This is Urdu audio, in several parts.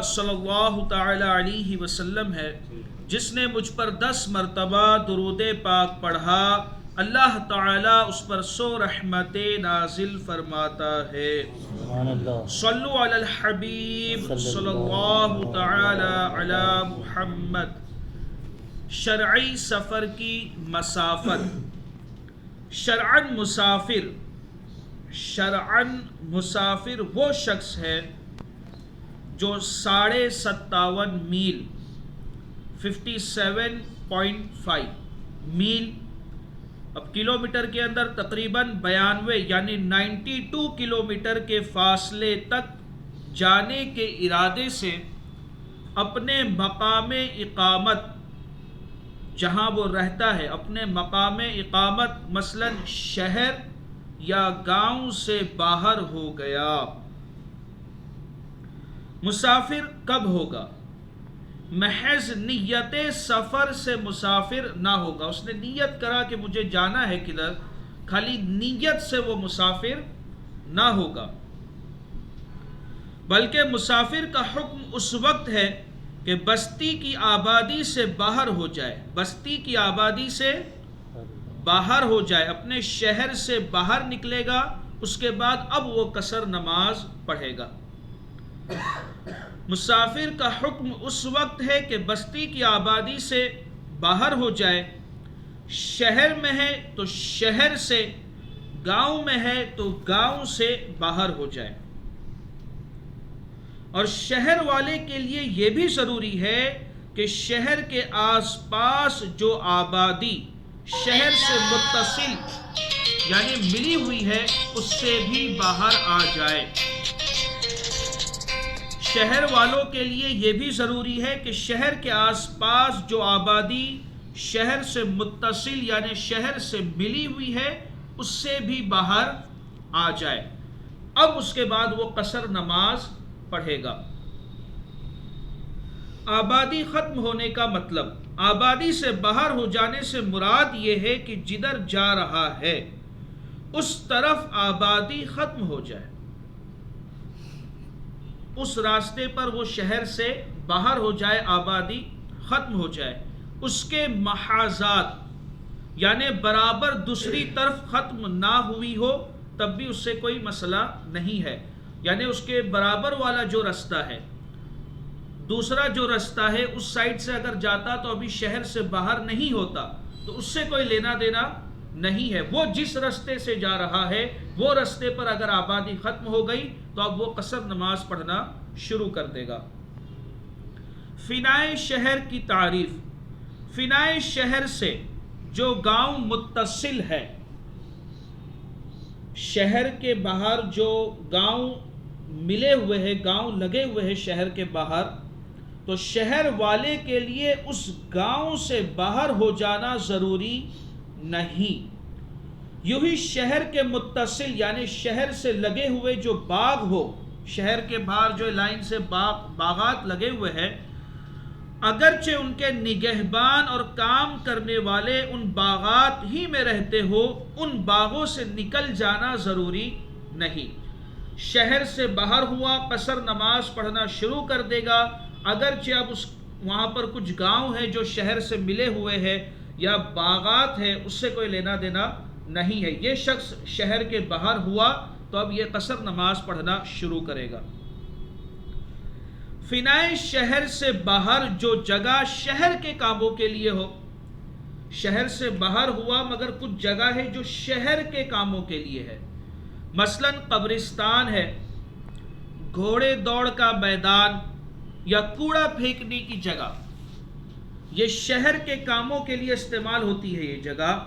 صلی اللہ تعالی علیہ وسلم ہے، جس نے مجھ پر 10 مرتبہ درود پاک پڑھا، اللہ تعالیٰ اس پر 100 رحمتیں نازل فرماتا ہے۔ صلو علی الحبیب صلی اللہ تعالی علی محمد۔ شرعی سفر کی مسافت۔ شرعاً مسافر وہ شخص ہے جو 57.5 میل 57.5 میل، اب کلومیٹر کے اندر تقریباً 92 یعنی 92 کلومیٹر کے فاصلے تک جانے کے ارادے سے اپنے مقام اقامت، جہاں وہ رہتا ہے، اپنے مقام اقامت مثلاً شہر یا گاؤں سے باہر ہو گیا۔ مسافر کب ہوگا؟ محض نیت سفر سے مسافر نہ ہوگا۔ اس نے نیت کرا کہ مجھے جانا ہے کدھر، خالی نیت سے وہ مسافر نہ ہوگا، بلکہ مسافر کا حکم اس وقت ہے کہ بستی کی آبادی سے باہر ہو جائے، بستی کی آبادی سے باہر ہو جائے، اپنے شہر سے باہر نکلے گا، اس کے بعد اب وہ قصر نماز پڑھے گا۔ مسافر کا حکم اس وقت ہے کہ بستی کی آبادی سے باہر ہو جائے، شہر میں ہے تو شہر سے، گاؤں میں ہے تو گاؤں سے باہر ہو جائے۔ اور شہر والے کے لیے یہ بھی ضروری ہے کہ شہر کے آس پاس جو آبادی شہر سے متصل یعنی ملی ہوئی ہے اس سے بھی باہر آ جائے۔ شہر والوں کے لیے یہ بھی ضروری ہے کہ شہر کے آس پاس جو آبادی شہر سے متصل یعنی شہر سے ملی ہوئی ہے اس سے بھی باہر آ جائے۔ اب اس کے بعد وہ قصر نماز پڑھے گا۔ آبادی ختم ہونے کا مطلب، آبادی سے باہر ہو جانے سے مراد یہ ہے کہ جدھر جا رہا ہے اس طرف آبادی ختم ہو جائے، اس راستے پر وہ شہر سے باہر ہو جائے، آبادی ختم ہو جائے، اس کے محاذات یعنی برابر دوسری طرف ختم نہ ہوئی ہو تب بھی اس سے کوئی مسئلہ نہیں ہے، یعنی اس کے برابر والا جو رستہ ہے، دوسرا جو رستہ ہے اس سائڈ سے اگر جاتا تو ابھی شہر سے باہر نہیں ہوتا تو اس سے کوئی لینا دینا نہیں ہے۔ وہ جس رستے سے جا رہا ہے وہ رستے پر اگر آبادی ختم ہو گئی تو اب وہ قصر نماز پڑھنا شروع کر دے گا۔ فنائے شہر کی تعریف۔ فنائے شہر سے جو گاؤں متصل ہے، شہر کے باہر جو گاؤں ملے ہوئے ہیں، گاؤں لگے ہوئے ہیں شہر کے باہر، تو شہر والے کے لیے اس گاؤں سے باہر ہو جانا ضروری نہیں۔ یوں ہی شہر کے متصل یعنی شہر سے لگے ہوئے جو باغ ہو، شہر کے باہر جو لائن سے باغات لگے ہوئے ہیں، اگرچہ ان کے نگہبان اور کام کرنے والے ان باغات ہی میں رہتے ہو، ان باغوں سے نکل جانا ضروری نہیں۔ شہر سے باہر ہوا، قصر نماز پڑھنا شروع کر دے گا، اگرچہ اب وہاں پر کچھ گاؤں ہیں جو شہر سے ملے ہوئے ہیں یا باغات ہیں، اس سے کوئی لینا دینا نہیں ہے۔ یہ شخص شہر کے باہر ہوا تو اب یہ قصر نماز پڑھنا شروع کرے گا۔ فنائے شہر سے باہر جو جگہ شہر کے کاموں کے لیے ہو، شہر سے باہر ہوا مگر کچھ جگہ ہے جو شہر کے کاموں کے لیے ہے، مثلا قبرستان ہے، گھوڑے دوڑ کا میدان یا کوڑا پھینکنے کی جگہ، یہ شہر کے کاموں کے لیے استعمال ہوتی ہے یہ جگہ،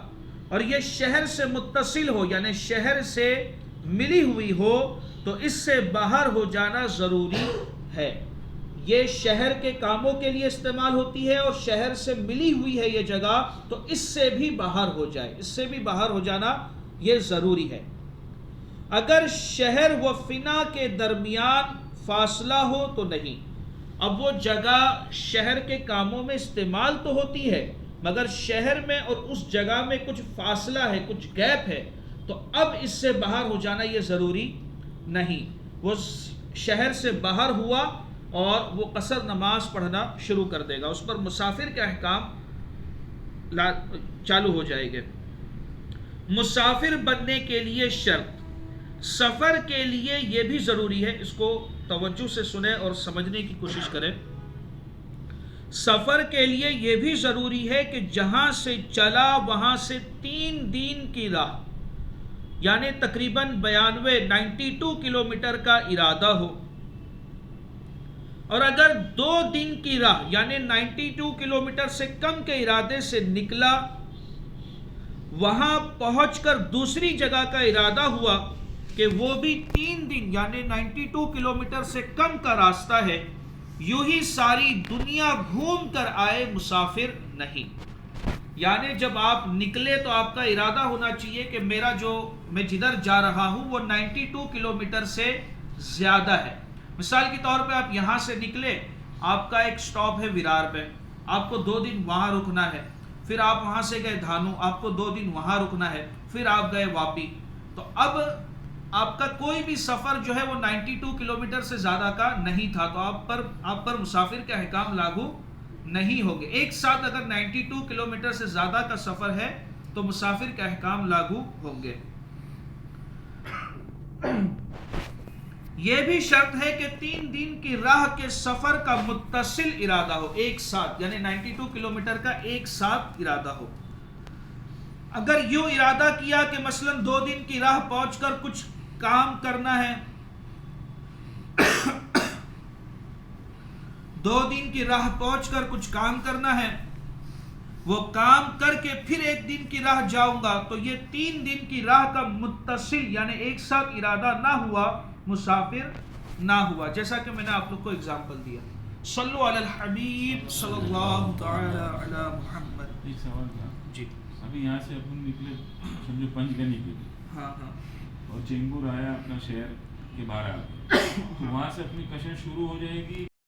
اور یہ شہر سے متصل ہو یعنی شہر سے ملی ہوئی ہو تو اس سے باہر ہو جانا ضروری ہے۔ یہ شہر کے کاموں کے لیے استعمال ہوتی ہے اور شہر سے ملی ہوئی ہے یہ جگہ تو اس سے بھی باہر ہو جائے، اس سے بھی باہر ہو جانا یہ ضروری ہے۔ اگر شہر و فنا کے درمیان فاصلہ ہو تو نہیں۔ اب وہ جگہ شہر کے کاموں میں استعمال تو ہوتی ہے مگر شہر میں اور اس جگہ میں کچھ فاصلہ ہے، کچھ گیپ ہے، تو اب اس سے باہر ہو جانا یہ ضروری نہیں۔ وہ شہر سے باہر ہوا اور وہ قصر نماز پڑھنا شروع کر دے گا، اس پر مسافر کے احکام چالو ہو جائے گے۔ مسافر بننے کے لیے شرط، سفر کے لیے یہ بھی ضروری ہے، اس کو توجہ سے سنیں اور سمجھنے کی کوشش کریں۔ سفر کے لیے یہ بھی ضروری ہے کہ جہاں سے چلا وہاں سے 3 دن کی راہ، یعنی تقریباً 92 کلومیٹر کا ارادہ ہو، اور اگر 2 دن کی راہ یعنی 92 کلومیٹر سے کم کے ارادے سے نکلا، وہاں پہنچ کر دوسری جگہ کا ارادہ ہوا کہ وہ بھی 3 دن یعنی 92 کلومیٹر سے کم کا راستہ ہے، یوں ہی ساری دنیا گھوم کر آئے مسافر نہیں۔ یعنی جب آپ نکلے تو آپ کا ارادہ ہونا چاہیے کہ میں جدھر جا رہا ہوں وہ 92 کلومیٹر سے زیادہ ہے۔ مثال کے طور پہ آپ یہاں سے نکلے، آپ کا ایک سٹاپ ہے ویرار پہ، آپ کو 2 دن وہاں رکنا ہے، پھر آپ وہاں سے گئے دھانو، آپ کو 2 دن وہاں رکنا ہے، پھر آپ گئے واپی، تو اب آپ کا کوئی بھی سفر جو ہے وہ 92 کلومیٹر سے زیادہ کا نہیں تھا، تو آپ پر مسافر کے احکام لاگو نہیں ہوگے۔ ایک ساتھ اگر 92 کلومیٹر سے زیادہ کا سفر ہے تو مسافر کے احکام لاگو ہوں گے۔ یہ بھی شرط ہے کہ 3 دن کی راہ کے سفر کا متصل ارادہ ہو، ایک ساتھ، یعنی 92 کلومیٹر کا ایک ساتھ ارادہ ہو۔ اگر یوں ارادہ کیا کہ مثلا 2 دن کی راہ پہنچ کر کچھ کام کرنا ہے، 2 دن کی راہ پہنچ کر کچھ کام کرنا ہے، وہ کام کر کے پھر 1 دن کی راہ جاؤں گا، تو یہ 3 دن کی راہ کا متصل یعنی ایک ساتھ ارادہ نہ ہوا، مسافر نہ ہوا، جیسا کہ میں نے آپ لوگ کو اگزامپل دیا۔ صلو علی الحبیب صلی اللہ تعالی علی محمد۔ ایک سوال تھا جی، ابھی یہاں سے اپن نکلے سمجھو پنچ گنی کے لیے، ہاں ہاں، اور چینگور آیا اپنا شہر کے باہر آ گیا، تو وہاں سے اپنی کشش شروع ہو جائے گی